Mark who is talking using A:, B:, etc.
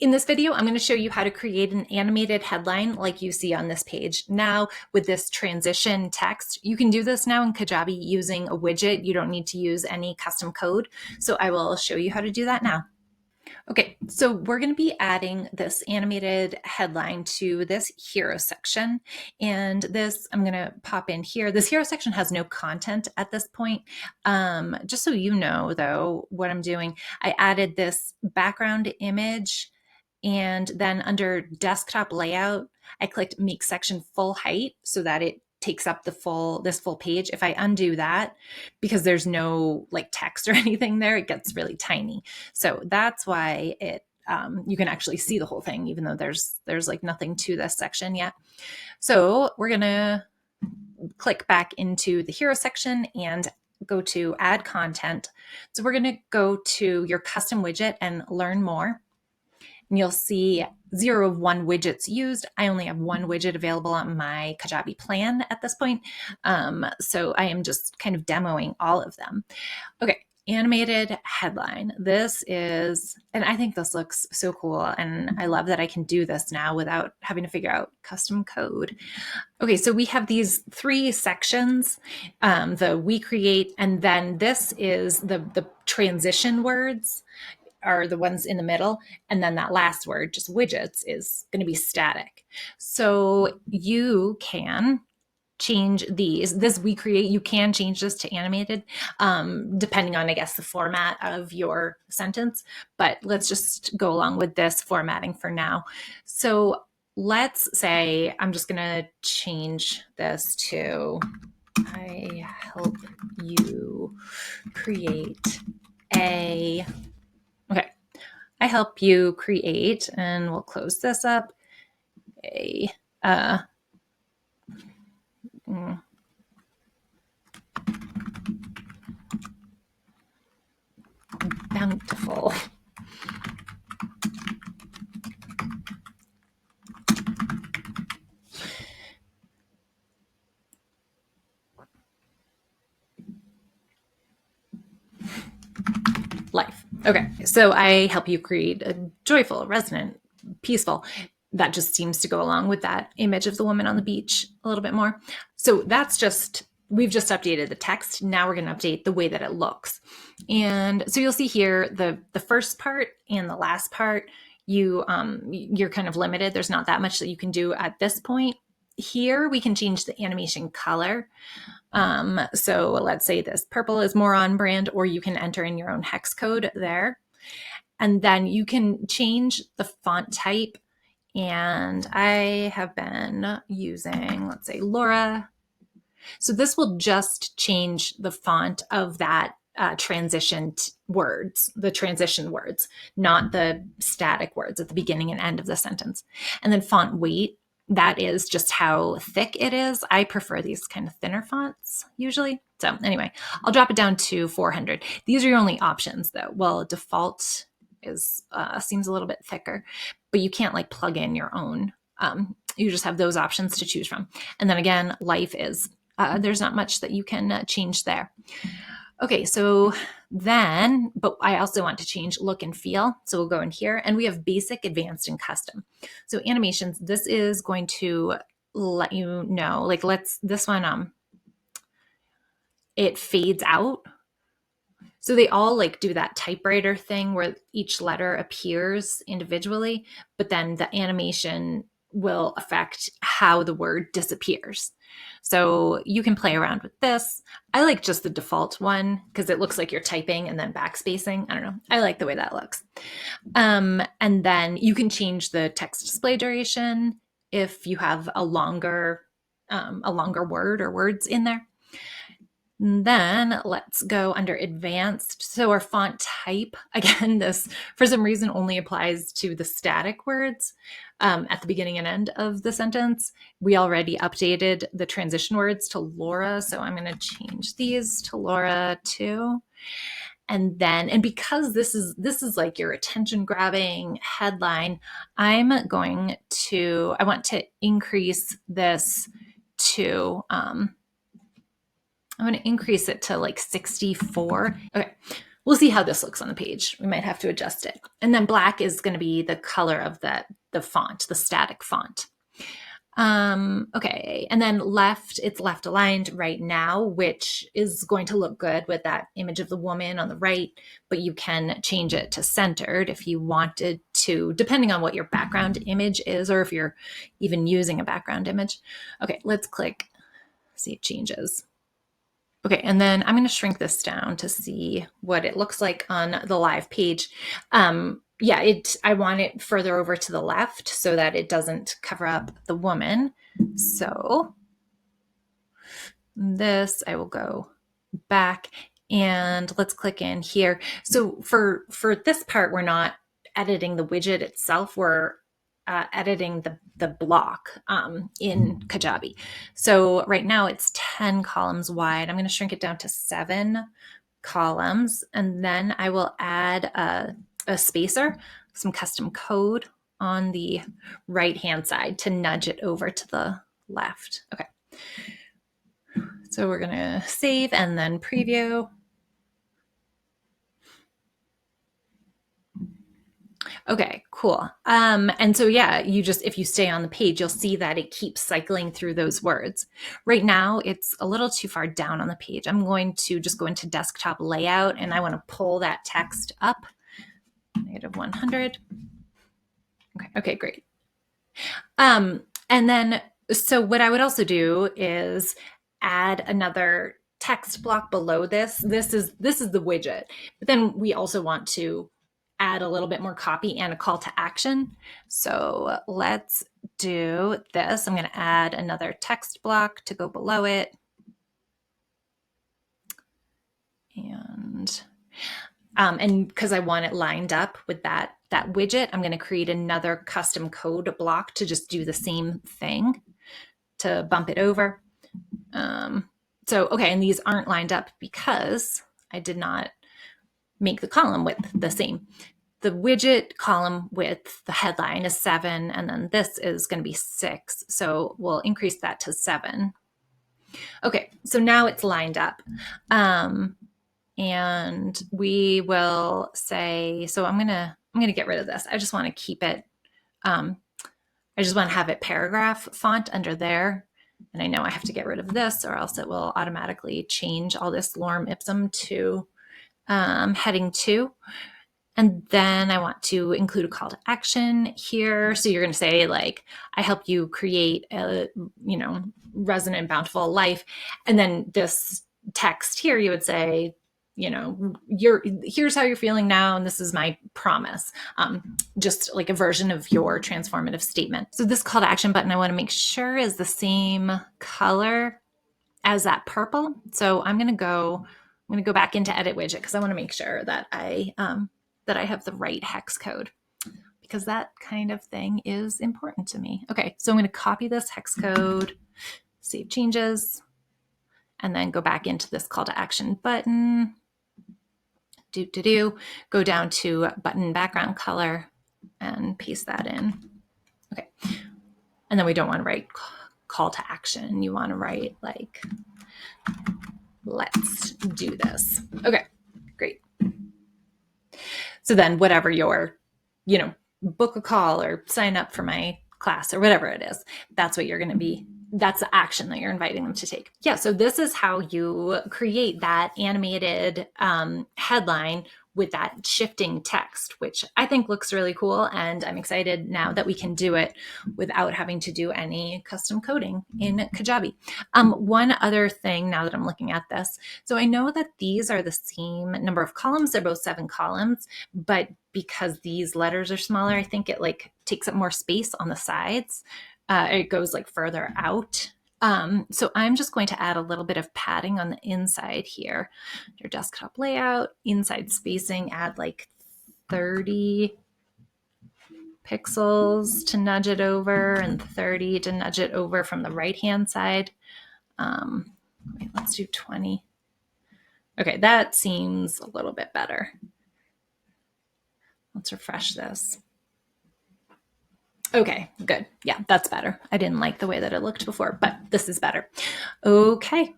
A: In this video, I'm going to show you how to create an animated headline like you see on this page. Now, with this transition text, you can do this now in Kajabi using a widget. You don't need to use any custom code. So I will show you how to do that now. Okay, so we're going to be adding this animated headline to this hero section. And this, I'm going to pop in here. This hero section has no content at this point. Just so you know, though, what I'm doing, I added this background image. And then under desktop layout, I clicked make section full height so that it takes up this full page. If I undo that, because there's no like text or anything there, it gets really tiny. So that's why it you can actually see the whole thing, even though there's like nothing to this section yet. So we're gonna click back into the hero section and go to add content. So we're gonna go to your custom widget and learn more. And you'll see 0 of 1 widgets used. I only have 1 widget available on my Kajabi plan at this point. So I am just kind of demoing all of them. Okay, animated headline. This is, and I think this looks so cool. And I love that I can do this now without having to figure out custom code. Okay, so we have these 3 sections, the we create, and then this is the transition words are the ones in the middle. And then that last word, just widgets, is going to be static. So you can change these. This we create, you can change this to animated, depending on, I guess, the format of your sentence. But let's just go along with this formatting for now. So let's say I'm just going to change this to I help you create a Okay, I help you create, and we'll close this up, a bountiful life. Okay, so I help you create a joyful, resonant, peaceful. That just seems to go along with that image of the woman on the beach a little bit more. So that's just, we've just updated the text. Now we're going to update the way that it looks. And so you'll see here the first part and the last part, you're kind of limited. There's not that much that you can do at this point. Here we can change the animation color. So let's say this purple is more on brand, or you can enter in your own hex code there. And then you can change the font type. And I have been using, let's say, Laura. So this will just change the font of that transition words, the transition words, not the static words at the beginning and end of the sentence. And then font weight, that is just how thick it is. I prefer these kind of thinner fonts usually. So anyway, I'll drop it down to 400. These are your only options though. Well, default is seems a little bit thicker, but you can't like plug in your own. You just have those options to choose from. And then again, life is, there's not much that you can change there. Okay, so then, but I also want to change look and feel. So we'll go in here and we have basic, advanced, and custom. So animations, this is going to let you know, like this one, it fades out. So they all like do that typewriter thing where each letter appears individually, but then the animation will affect how the word disappears. So you can play around with this. I like just the default one because it looks like you're typing and then backspacing. I don't know. I like the way that looks. And then you can change the text display duration if you have a longer word or words in there. And then let's go under advanced. So our font type, again, this for some reason only applies to the static words at the beginning and end of the sentence. We already updated the transition words to Laura. So I'm going to change these to Laura too. And then, and because this is like your attention grabbing headline, I want to increase this to, I'm going to increase it to like 64. Okay. we'll see how this looks on the page. We might have to adjust it. And then black is going to be the color of the font, the static font. Okay, and then it's left aligned right now, which is going to look good with that image of the woman on the right, but you can change it to centered if you wanted to, depending on what your background image is, or if you're even using a background image. Okay, let's click, see it changes. Okay, and then I'm going to shrink this down to see what it looks like on the live page. Yeah, I want it further over to the left so that it doesn't cover up the woman. So this, I will go back and let's click in here. So for this part, we're not editing the widget itself. We're editing the block in Kajabi. So right now it's 10 columns wide. I'm going to shrink it down to 7 columns, and then I will add a spacer, some custom code on the right-hand side to nudge it over to the left. Okay. So we're going to save and then preview. Okay, cool. And so, yeah, if you stay on the page, you'll see that it keeps cycling through those words. Right now, it's a little too far down on the page. I'm going to just go into desktop layout, and I want to pull that text up, -100. Okay, great. And then, so what I would also do is add another text block below this. This is the widget, but then we also want to add a little bit more copy and a call to action. So let's do this. I'm going to add another text block to go below it. And because I want it lined up with that widget, I'm going to create another custom code block to just do the same thing, to bump it over. Okay, and these aren't lined up because I did not make the column width the same. The widget column width, the headline is 7, and then this is going to be 6. So we'll increase that to 7. Okay, so now it's lined up. And we will say, so I'm gonna get rid of this. I just want to keep it. I just want to have it paragraph font under there. And I know I have to get rid of this, or else it will automatically change all this lorem ipsum to heading 2. And then I want to include a call to action here. So you're going to say, like, I help you create a, resonant, bountiful life. And then this text here, you would say, here's how you're feeling now, and this is my promise. Just like a version of your transformative statement. So this call to action button, I want to make sure is the same color as that purple. So I'm going to go back into edit widget because I want to make sure that I have the right hex code, because that kind of thing is important to me. Okay, so I'm going to copy this hex code, save changes, and then go back into this call to action button. Go down to button background color and paste that in. Okay, and then we don't want to write call to action. You want to write like, let's do this. Okay, great. So then whatever your, book a call or sign up for my class or whatever it is, that's what you're going to be. That's the action that you're inviting them to take. Yeah. So this is how you create that animated headline with that shifting text, which I think looks really cool. And I'm excited now that we can do it without having to do any custom coding in Kajabi. One other thing now that I'm looking at this, so I know that these are the same number of columns. They're both 7 columns, but because these letters are smaller, I think it like takes up more space on the sides. It goes like further out. So I'm just going to add a little bit of padding on the inside here. Your desktop layout, inside spacing, add like 30 pixels to nudge it over and 30 to nudge it over from the right-hand side. Let's do 20. Okay, that seems a little bit better. Let's refresh this. Okay, good. Yeah, that's better. I didn't like the way that it looked before, but this is better. Okay.